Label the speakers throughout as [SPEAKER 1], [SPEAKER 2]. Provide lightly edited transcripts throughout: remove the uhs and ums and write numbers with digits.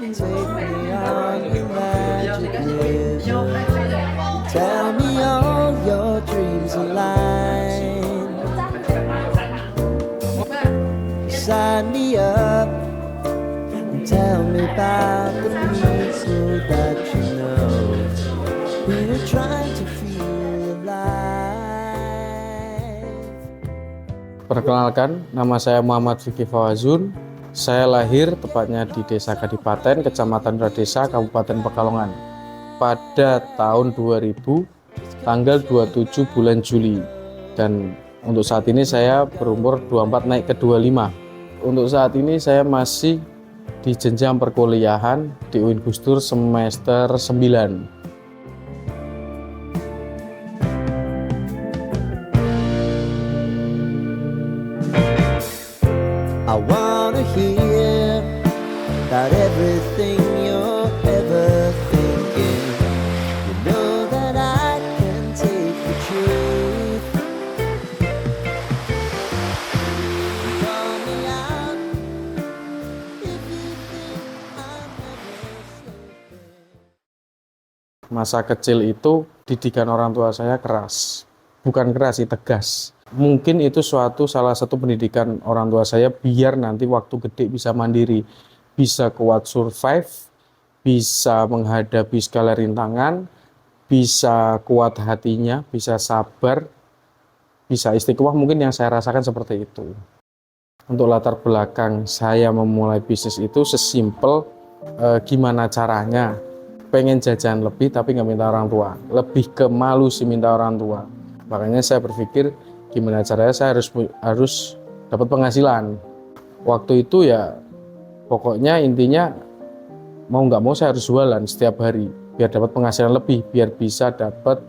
[SPEAKER 1] Take me on your magic river. Tell me all your dreams align. Sign me up and tell me about the people that you know who are trying to feel alive.
[SPEAKER 2] Perkenalkan, nama saya Muhammad Fikri Fawazun. Saya lahir tepatnya di Desa Kadipaten, Kecamatan Radesa, Kabupaten Pekalongan pada tahun 2000, tanggal 27 bulan Juli. Dan untuk saat ini saya berumur 24 naik ke 25. Untuk saat ini saya masih di jenjang perkuliahan di UIN Gusdur semester 9.
[SPEAKER 1] I wanna hear about everything you're ever thinking. You know that I can take the truth. Call me out if you think I'm ever slipping.
[SPEAKER 2] Masa kecil itu didikan orang tua saya keras. Bukan keras sih, tegas. Mungkin itu salah satu pendidikan orang tua saya biar nanti waktu gede bisa mandiri, bisa kuat survive, bisa menghadapi segala rintangan, bisa kuat hatinya, bisa sabar, bisa istiqomah. Mungkin yang saya rasakan seperti itu. Untuk latar belakang saya memulai bisnis itu sesimpel gimana caranya, pengen jajan lebih tapi nggak minta orang tua, lebih ke malu sih minta orang tua. Makanya saya berpikir gimana caranya saya harus dapat penghasilan. Waktu itu ya pokoknya intinya mau nggak mau saya harus jualan setiap hari biar dapat penghasilan lebih, biar bisa dapat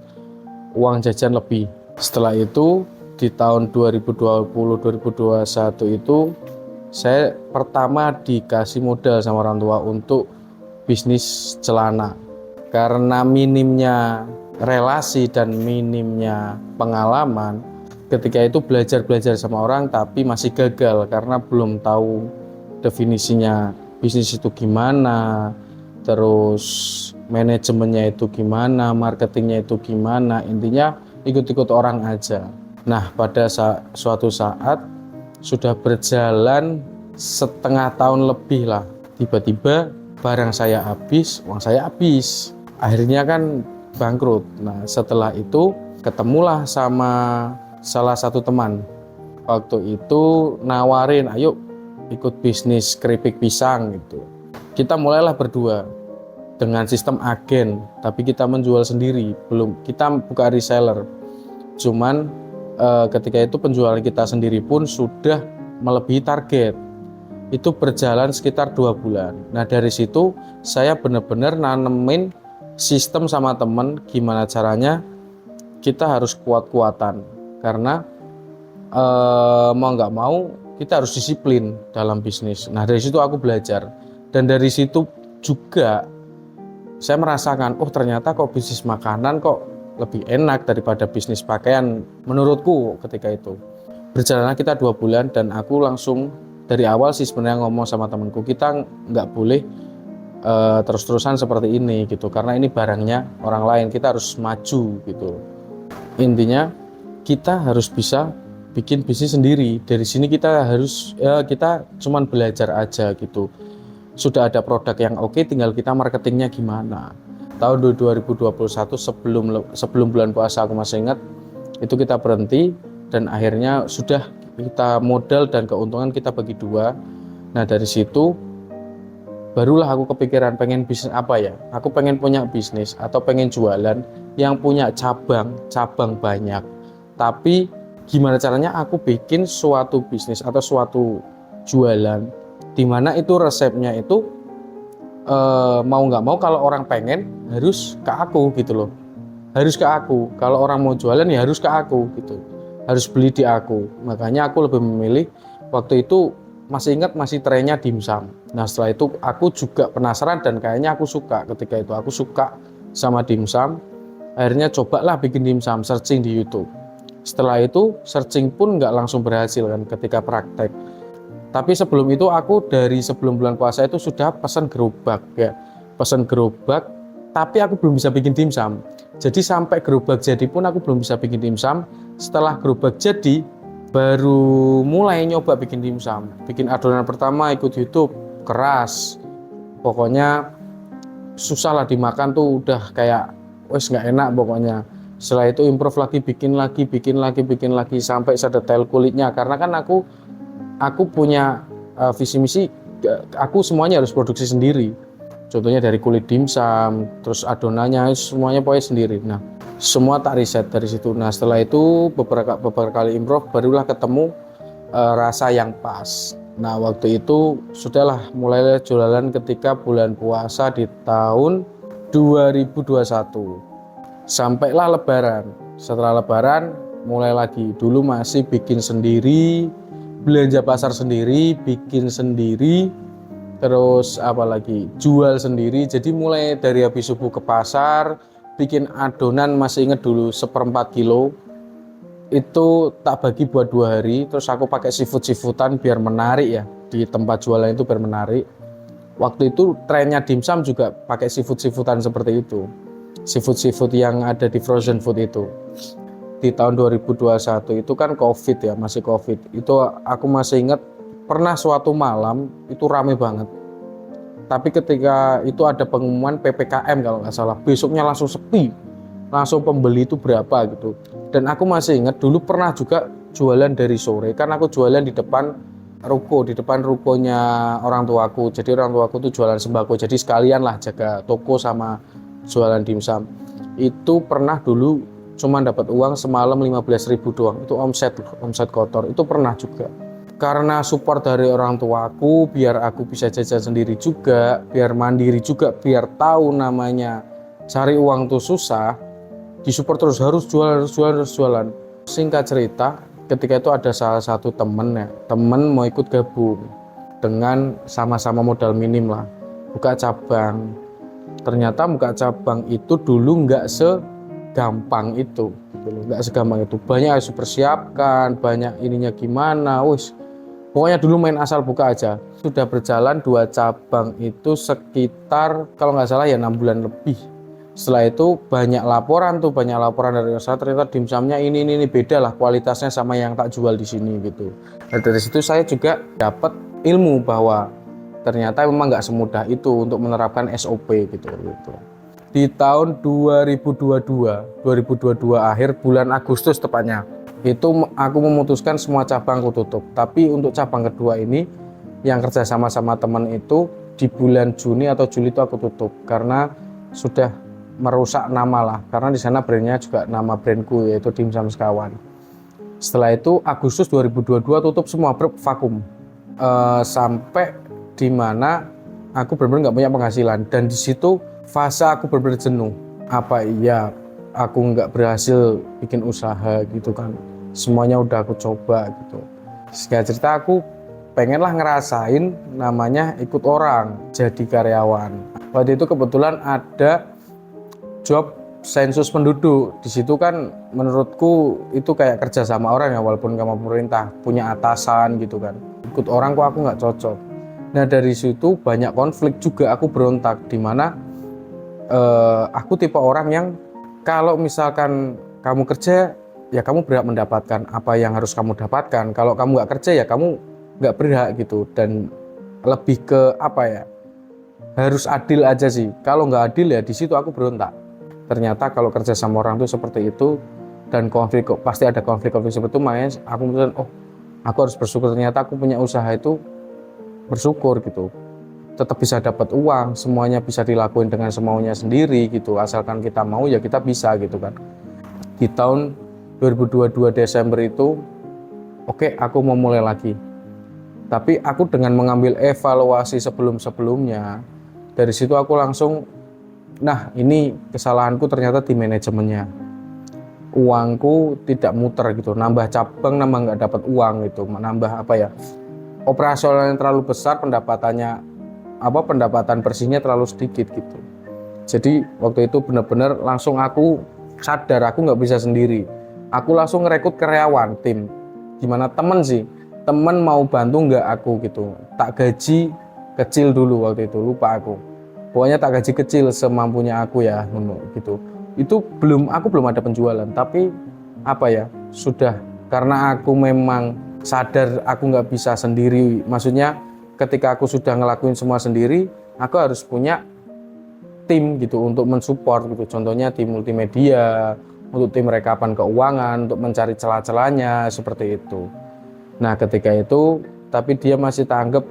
[SPEAKER 2] uang jajan lebih. Setelah itu di tahun 2020-2021 itu saya pertama dikasih modal sama orang tua untuk bisnis celana. Karena minimnya relasi dan minimnya pengalaman, ketika itu belajar sama orang tapi masih gagal karena belum tahu definisinya bisnis itu gimana, terus manajemennya itu gimana, marketingnya itu gimana, intinya ikut-ikut orang aja. Nah, pada suatu saat sudah berjalan setengah tahun lebih lah, tiba-tiba barang saya habis, uang saya habis, akhirnya kan bangkrut. Nah, setelah itu ketemulah sama salah satu teman. Waktu itu nawarin, ayo ikut bisnis keripik pisang gitu. Kita mulailah berdua dengan sistem agen, tapi kita menjual sendiri. Kita bukan reseller. Cuman ketika itu penjualan kita sendiri pun sudah melebihi target. Itu berjalan sekitar 2 bulan. Nah, dari situ saya benar-benar nanemin sistem sama temen gimana caranya kita harus kuat-kuatan. Karena mau nggak mau kita harus disiplin dalam bisnis. Nah, dari situ aku belajar, dan dari situ juga saya merasakan, oh ternyata kok bisnis makanan kok lebih enak daripada bisnis pakaian menurutku. Ketika itu berjalanlah kita 2 bulan dan aku langsung dari awal sih sebenarnya ngomong sama temanku, kita nggak boleh terus-terusan seperti ini gitu, karena ini barangnya orang lain, kita harus maju gitu. Intinya kita harus bisa bikin bisnis sendiri. Dari sini kita cuman belajar aja gitu. Sudah ada produk yang oke, tinggal kita marketingnya gimana. Tahun 2021 sebelum bulan puasa, aku masih ingat, itu kita berhenti dan akhirnya sudah kita modal dan keuntungan kita bagi 2. Nah, dari situ barulah aku kepikiran pengen bisnis apa ya. Aku pengen punya bisnis atau pengen jualan yang punya cabang banyak. Tapi gimana caranya aku bikin suatu bisnis atau suatu jualan di mana itu resepnya itu mau nggak mau kalau orang pengen harus ke aku gitu loh. Harus ke aku. Kalau orang mau jualan ya harus ke aku gitu. Harus beli di aku. Makanya aku lebih memilih waktu itu masih ingat masih trennya dimsum. Nah, setelah itu aku juga penasaran dan kayaknya aku suka ketika itu. Aku suka sama dimsum. Akhirnya cobalah bikin dimsum, searching di YouTube. Setelah itu searching pun nggak langsung berhasil kan ketika praktek. Tapi sebelum itu aku dari sebelum bulan puasa itu sudah pesan gerobak ya. Pesan gerobak, tapi aku belum bisa bikin dimsum. Jadi sampai gerobak jadi pun aku belum bisa bikin dimsum. Setelah gerobak jadi, baru mulai nyoba bikin dimsum. Bikin adonan pertama ikut YouTube, keras. Pokoknya susah lah dimakan tuh, udah kayak wes nggak enak pokoknya. Setelah itu improve lagi, bikin lagi sampai sedetail kulitnya. Karena kan aku punya visi misi, aku semuanya harus produksi sendiri. Contohnya dari kulit dimsum, terus adonannya semuanya pokoknya sendiri. Nah, semua tak riset dari situ. Nah, setelah itu beberapa kali improve barulah ketemu rasa yang pas. Nah, waktu itu sudahlah mulai jualan ketika bulan puasa di tahun 2021. Sampailah lebaran. Setelah lebaran mulai lagi. Dulu masih bikin sendiri, belanja pasar sendiri, bikin sendiri, terus apalagi jual sendiri. Jadi mulai dari habis subuh ke pasar, bikin adonan, masih inget dulu 1/4 kilo. Itu tak bagi buat 2 hari, terus aku pakai seafood-seafoodan biar menarik ya, di tempat jualan itu biar menarik. Waktu itu trennya dimsum juga pakai seafood-seafoodan seperti itu, seafood yang ada di frozen food itu. Di tahun 2021 itu kan covid ya, masih covid, itu aku masih ingat pernah suatu malam itu rame banget. Tapi ketika itu ada pengumuman PPKM kalau nggak salah, besoknya langsung sepi, langsung pembeli itu berapa gitu. Dan aku masih ingat dulu pernah juga jualan dari sore, kan aku jualan di depan ruko, di depan rukonya orang tuaku. Jadi orang tuaku tuh jualan sembako, jadi sekalian lah jaga toko sama jualan dimsum. Itu pernah dulu cuma dapat uang semalam 15.000 doang, itu omset kotor, itu pernah juga. Karena support dari orang tuaku, biar aku bisa jajan sendiri juga, biar mandiri juga, biar tahu namanya cari uang tuh susah, disupport terus, harus jualan. Singkat cerita, ketika itu ada salah satu temen mau ikut gabung dengan sama-sama modal minim lah, buka cabang. Ternyata buka cabang itu dulu nggak segampang itu, banyak harus dipersiapkan, banyak ininya gimana, pokoknya dulu main asal buka aja. Sudah berjalan 2 cabang itu sekitar kalau nggak salah ya 6 bulan lebih. Setelah itu banyak laporan dari usaha, ternyata dimsumnya ini beda lah kualitasnya sama yang tak jual di sini gitu. Dan dari situ saya juga dapat ilmu bahwa ternyata memang nggak semudah itu untuk menerapkan SOP gitu. Di tahun 2022 akhir bulan Agustus tepatnya, itu aku memutuskan semua cabang aku tutup. Tapi untuk cabang kedua ini yang kerja sama teman itu di bulan Juni atau Juli itu aku tutup karena sudah merusak nama lah, karena di sana brandnya juga nama brandku yaitu Dimsum Sekawan. Setelah itu Agustus 2022 tutup semua, vakum, sampai dimana aku benar-benar nggak punya penghasilan, dan di situ fase aku benar-benar jenuh. Apa iya aku nggak berhasil bikin usaha gitu kan, semuanya udah aku coba gitu. Singkat cerita aku pengenlah ngerasain namanya ikut orang jadi karyawan. Waktu itu kebetulan ada job sensus penduduk. Di situ kan menurutku itu kayak kerja sama orang ya, walaupun nggak mau pemerintah, punya atasan gitu kan. Ikut orang kok aku nggak cocok. Nah dari situ banyak konflik juga, aku berontak, dimana aku tipe orang yang kalau misalkan kamu kerja ya kamu berhak mendapatkan apa yang harus kamu dapatkan. Kalau kamu nggak kerja ya kamu nggak berhak gitu. Dan lebih ke apa ya, harus adil aja sih. Kalau nggak adil ya di situ aku berontak. Ternyata kalau kerja sama orang tuh seperti itu, dan konflik, pasti ada konflik seperti itu. Makanya aku memutuskan, aku harus bersyukur, ternyata aku punya usaha itu, bersyukur gitu, tetap bisa dapat uang, semuanya bisa dilakuin dengan semaunya sendiri gitu, asalkan kita mau ya kita bisa gitu kan. Di tahun 2022 Desember itu aku mau mulai lagi, tapi aku dengan mengambil evaluasi sebelumnya, dari situ aku langsung, nah ini kesalahanku ternyata di manajemennya. Uangku tidak muter gitu, nambah cabang nambah nggak dapat uang gitu, nambah operasional yang terlalu besar, pendapatan bersihnya terlalu sedikit gitu. Jadi waktu itu benar-benar langsung aku sadar aku nggak bisa sendiri. Aku langsung ngerekrut karyawan, tim, gimana temen sih, temen mau bantu nggak aku gitu, tak gaji kecil dulu waktu itu, lupa aku, pokoknya tak gaji kecil semampunya aku ya gitu. Itu aku belum ada penjualan, tapi apa ya, sudah, karena aku memang sadar aku nggak bisa sendiri, maksudnya ketika aku sudah ngelakuin semua sendiri, aku harus punya tim gitu untuk mensupport gitu, contohnya tim multimedia, untuk tim rekapan keuangan, untuk mencari celah-celahnya seperti itu. Nah ketika itu, tapi dia masih tanggap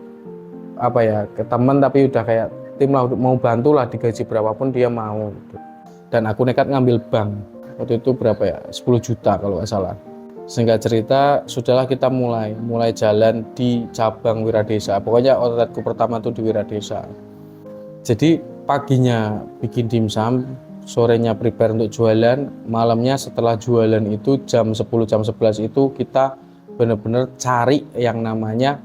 [SPEAKER 2] apa ya, ke teman, tapi udah kayak tim lah, mau bantu lah, digaji berapapun dia mau gitu. Dan aku nekat ngambil bank waktu itu berapa ya, 10 juta kalau nggak salah. Sehingga cerita, sudahlah kita mulai jalan di cabang Wiradesa. Pokoknya outletku pertama tuh di Wiradesa. Jadi paginya bikin dimsum, sorenya prepare untuk jualan, malamnya setelah jualan itu jam 10 jam 11 itu kita benar-benar cari yang namanya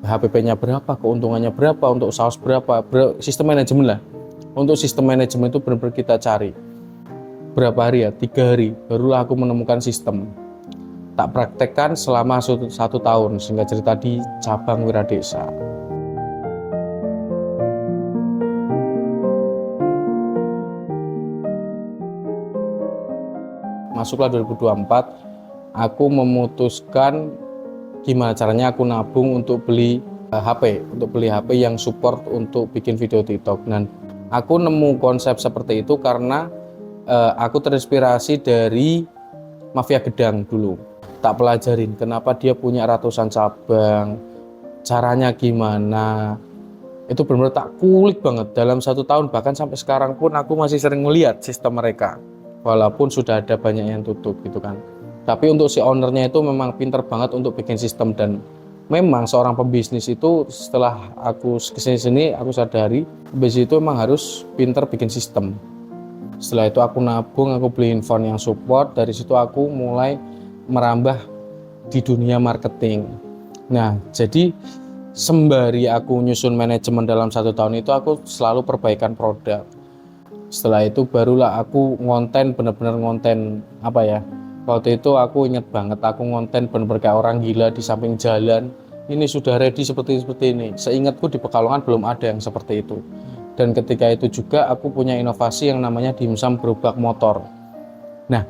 [SPEAKER 2] HPP-nya berapa, keuntungannya berapa, untuk saus berapa, sistem manajemen lah. Untuk sistem manajemen itu benar-benar kita cari. Berapa hari ya? 3 hari barulah aku menemukan sistem. Tak praktekkan selama 1 tahun, sehingga cerita di cabang Wiradesa. Masuklah 2024, aku memutuskan gimana caranya aku nabung untuk beli HP, yang support untuk bikin video TikTok. Dan aku nemu konsep seperti itu karena aku terinspirasi dari Mafia Gedang dulu. Tak pelajarin kenapa dia punya ratusan cabang, caranya gimana. Itu benar-benar tak kulik banget dalam 1 tahun, bahkan sampai sekarang pun aku masih sering melihat sistem mereka. Walaupun sudah ada banyak yang tutup gitu kan. Tapi untuk si ownernya itu memang pinter banget untuk bikin sistem. Dan memang seorang pembisnis itu, setelah aku kesini-sini aku sadari, pembisnis itu memang harus pinter bikin sistem. Setelah itu aku nabung, aku beli handphone yang support. Dari situ aku mulai merambah di dunia marketing. Nah jadi sembari aku nyusun manajemen dalam 1 tahun itu, aku selalu perbaikan produk. Setelah itu barulah aku ngonten, bener-bener ngonten apa ya, waktu itu aku inget banget, aku ngonten bener-bener kayak orang gila di samping jalan. Ini sudah ready seperti ini. Seingatku di Pekalongan belum ada yang seperti itu. Dan ketika itu juga aku punya inovasi yang namanya dimsum gerobak motor. Nah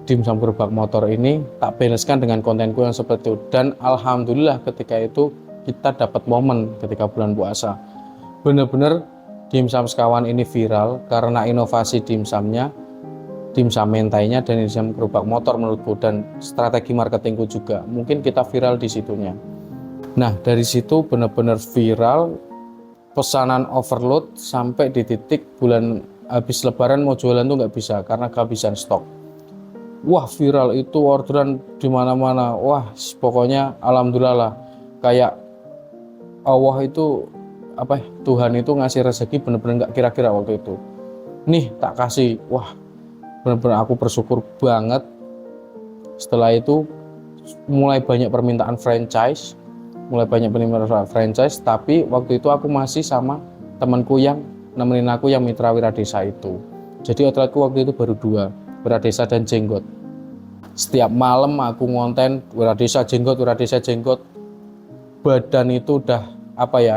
[SPEAKER 2] dimsum gerobak motor ini tak balaskan dengan kontenku yang seperti itu. Dan alhamdulillah ketika itu kita dapat momen ketika bulan puasa, bener-bener dimsum sekawan ini viral karena inovasi dimsumnya, dimsum mentainya, dan dimsum gerobak motor menurutku, dan strategi marketingku juga. Mungkin kita viral di situnya. Nah dari situ benar-benar viral, pesanan overload sampai di titik bulan habis lebaran mau jualan tuh nggak bisa karena kehabisan stok. Wah viral itu, orderan di mana-mana. Wah pokoknya alhamdulillah lah, kayak Allah itu Tuhan itu ngasih rezeki bener-bener nggak kira-kira waktu itu. Nih tak kasih, wah bener-bener aku bersyukur banget. Setelah itu mulai banyak permintaan franchise, tapi waktu itu aku masih sama temanku yang nemenin aku yang mitra Wiradesa itu. Jadi outletku waktu itu baru 2, Wiradesa dan Jenggot. Setiap malam aku ngonten Wiradesa Jenggot. Badan itu udah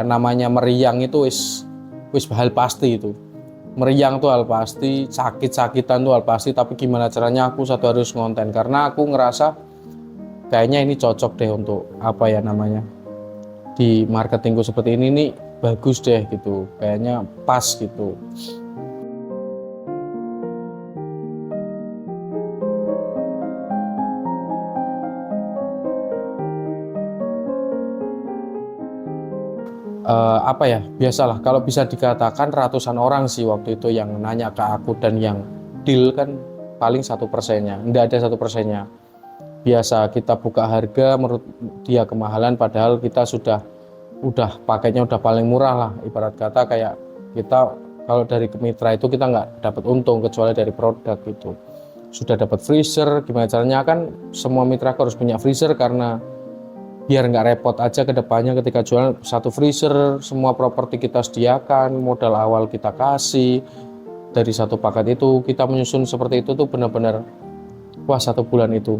[SPEAKER 2] namanya meriang itu wis hal pasti itu. Meriang tuh hal pasti, sakit-sakitan tuh hal pasti, tapi gimana caranya aku harus ngonten karena aku ngerasa kayaknya ini cocok deh untuk di marketingku seperti ini nih, bagus deh gitu, kayaknya pas gitu. Biasalah kalau bisa dikatakan ratusan orang sih waktu itu yang nanya ke aku, dan yang deal kan paling 1%-nya, enggak ada 1%-nya. Biasa kita buka harga menurut dia kemahalan, padahal kita udah paketnya udah paling murah lah, ibarat kata kayak kita kalau dari mitra itu kita nggak dapat untung kecuali dari produk gitu. Sudah dapat freezer, gimana caranya, kan semua mitra harus punya freezer karena biar nggak repot aja ke depannya ketika jual 1 freezer, semua properti kita sediakan, modal awal kita kasih. Dari 1 paket itu kita menyusun seperti itu tuh benar-benar wah 1 bulan itu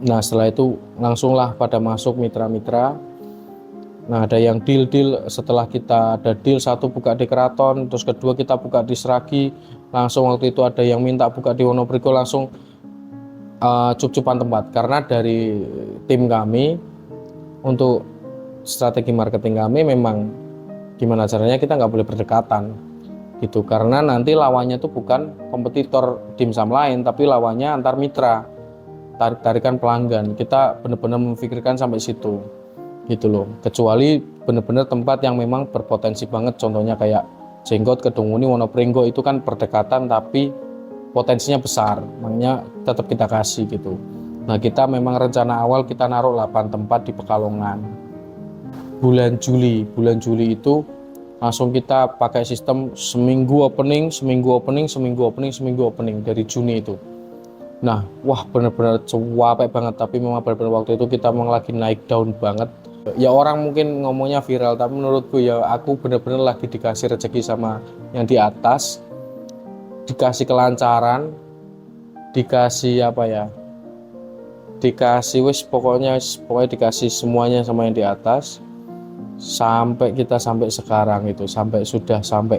[SPEAKER 2] Nah setelah itu langsunglah pada masuk mitra-mitra. Nah ada yang deal setelah kita ada deal satu buka di Keraton, terus kedua kita buka di Seragi, langsung waktu itu ada yang minta buka di Wonogiri, langsung cup-cupan tempat. Karena dari tim kami untuk strategi marketing kami memang gimana caranya kita nggak boleh berdekatan gitu, karena nanti lawannya tuh bukan kompetitor dimsum lain tapi lawannya antar mitra, tarik-tarikan pelanggan. Kita benar-benar memikirkan sampai situ gitu loh, kecuali benar-benar tempat yang memang berpotensi banget, contohnya kayak Jenggot, Kedungmuni, Wonopringgo, itu kan berdekatan tapi potensinya besar, makanya tetap kita kasih gitu. Nah kita memang rencana awal kita naruh 8 tempat di Pekalongan. Bulan Juli itu langsung kita pakai sistem seminggu opening dari Juni itu. Nah, wah benar-benar capek banget, tapi memang benar-benar waktu itu kita memang lagi naik daun banget. Ya orang mungkin ngomongnya viral, tapi menurutku ya aku benar-benar lagi dikasih rezeki sama yang di atas, dikasih kelancaran, dikasih apa ya, dikasih pokoknya dikasih semuanya sama yang di atas. Sampai kita sampai sekarang itu, sampai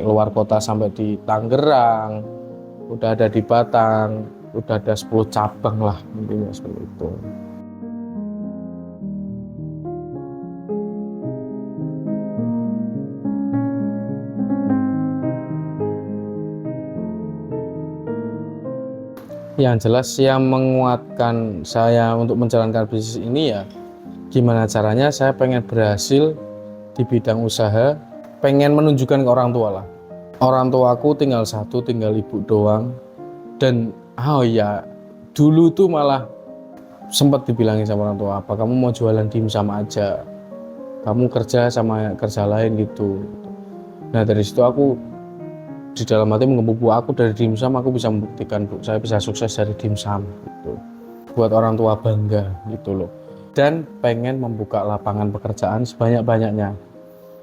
[SPEAKER 2] luar kota, sampai di Tangerang, udah ada di Batang, udah ada 10 cabang lah intinya seperti itu. Yang jelas yang menguatkan saya untuk menjalankan bisnis ini ya gimana caranya saya pengen berhasil di bidang usaha, pengen menunjukkan ke orang tua lah. Orang tuaku tinggal satu, tinggal ibu doang. Dan dulu tuh malah sempat dibilangin sama orang tua, apa kamu mau jualan dimsum aja, kamu kerja sama kerja lain gitu. Nah dari situ aku di dalam hati menggebu, aku dari dimsum aku bisa membuktikan saya bisa sukses dari dimsum gitu. Buat orang tua bangga gitu loh. Dan pengen membuka lapangan pekerjaan sebanyak-banyaknya.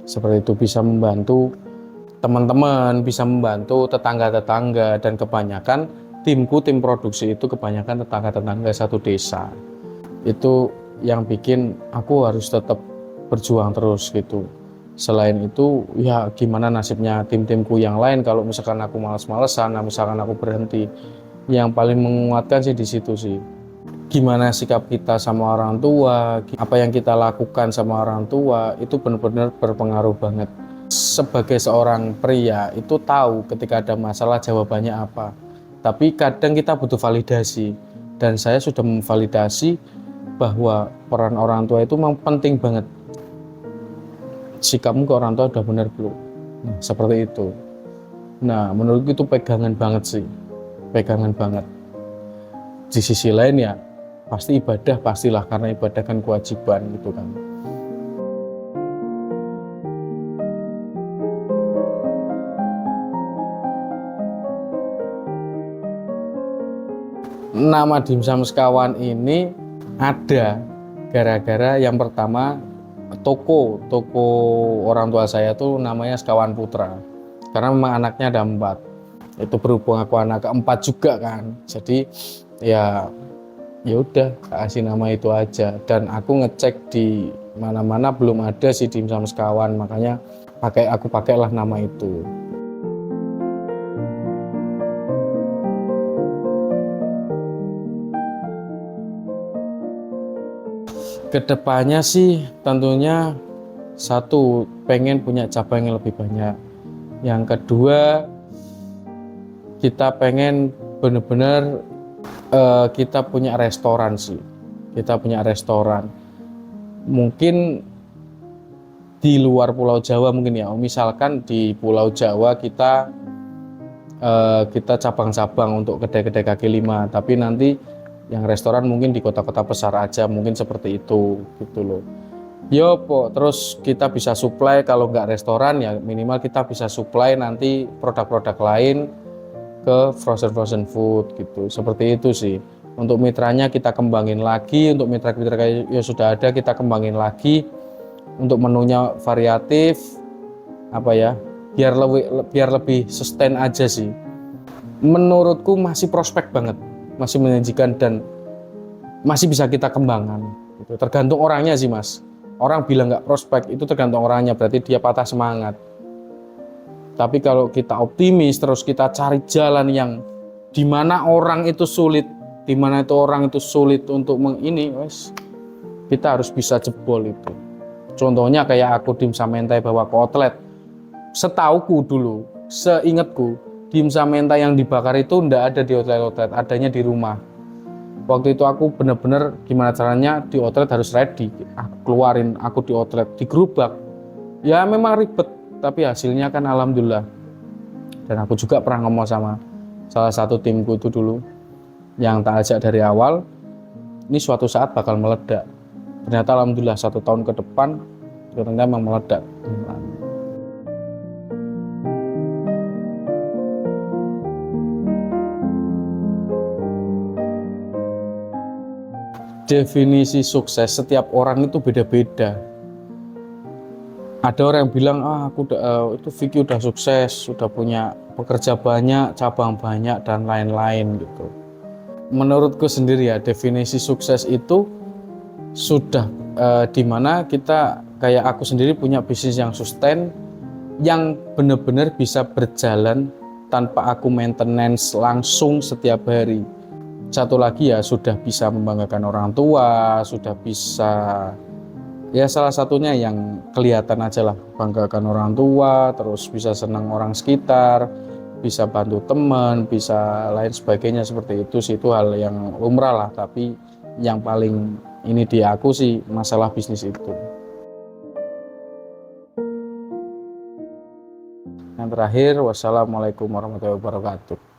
[SPEAKER 2] Seperti itu, bisa membantu teman-teman, bisa membantu tetangga-tetangga, dan kebanyakan tim produksi itu kebanyakan tetangga-tetangga satu desa. Itu yang bikin aku harus tetap berjuang terus gitu. Selain itu ya gimana nasibnya tim-timku yang lain kalau misalkan aku malas-malesan, misalkan aku berhenti. Yang paling menguatkan sih di situ sih. Gimana sikap kita sama orang tua, apa yang kita lakukan sama orang tua itu benar-benar berpengaruh banget. Sebagai seorang pria itu tahu ketika ada masalah jawabannya apa, tapi kadang kita butuh validasi, dan saya sudah memvalidasi bahwa peran orang tua itu memang penting banget. Sikapmu ke orang tua udah benar belum? Nah, seperti itu. Nah menurutku itu pegangan banget sih, pegangan banget. Di sisi lain ya pasti ibadah, pastilah, karena ibadah kan kewajiban gitu kan. Nama Dimsum Sekawan ini ada gara-gara yang pertama toko orang tua saya tuh namanya Sekawan Putra, karena memang anaknya ada 4. Itu berhubung aku anak keempat juga kan, jadi ya udah kasih nama itu aja. Dan aku ngecek di mana-mana belum ada si Dimsum Sekawan, makanya aku pakailah nama itu. Kedepannya sih tentunya satu, pengen punya cabang yang lebih banyak. Yang kedua, kita pengen bener-bener kita punya restoran sih. Kita punya restoran. Mungkin di luar Pulau Jawa mungkin ya. Misalkan di Pulau Jawa kita cabang-cabang untuk kedai-kedai kaki lima. Tapi nanti yang restoran mungkin di kota-kota besar aja, mungkin seperti itu gitu loh. Terus kita bisa supply, kalau nggak restoran ya minimal kita bisa supply nanti produk-produk lain ke frozen food gitu, seperti itu sih. Untuk mitranya kita kembangin lagi, untuk mitra-mitra yang sudah ada kita kembangin lagi, untuk menunya variatif, biar lebih sustain aja sih. Menurutku masih prospek banget, masih menjanjikan, dan masih bisa kita kembangkan gitu. Tergantung orangnya sih Mas. Orang bilang nggak prospek itu tergantung orangnya, berarti dia patah semangat. Tapi kalau kita optimis terus kita cari jalan yang dimana orang itu sulit, dimana itu orang itu sulit untuk kita harus bisa jebol itu. Contohnya kayak aku dimsum mentai bawa ke outlet, setauku dulu, seingatku dimsum mentai yang dibakar itu ndak ada di outlet, adanya di rumah. Waktu itu aku bener-bener gimana caranya di outlet harus ready, aku keluarin aku di outlet, digerubak. Ya memang ribet, tapi hasilnya kan alhamdulillah. Dan aku juga pernah ngomong sama salah satu timku itu dulu, yang tak ajak dari awal, ini suatu saat bakal meledak. Ternyata alhamdulillah 1 tahun ke depan, ternyata memang meledak. Definisi sukses setiap orang itu beda-beda. Ada orang yang bilang, aku itu Vicky udah sukses, sudah punya pekerja banyak, cabang banyak, dan lain-lain gitu. Menurutku sendiri ya, definisi sukses itu sudah dimana kita, kayak aku sendiri punya bisnis yang sustain, yang benar-benar bisa berjalan tanpa aku maintenance langsung setiap hari. Satu lagi ya, sudah bisa membanggakan orang tua, sudah bisa, ya salah satunya yang kelihatan aja lah, banggakan orang tua, terus bisa senang orang sekitar, bisa bantu teman, bisa lain sebagainya seperti itu sih. Itu hal yang lumrah lah, tapi yang paling ini di aku sih masalah bisnis itu. Yang terakhir, wassalamualaikum warahmatullahi wabarakatuh.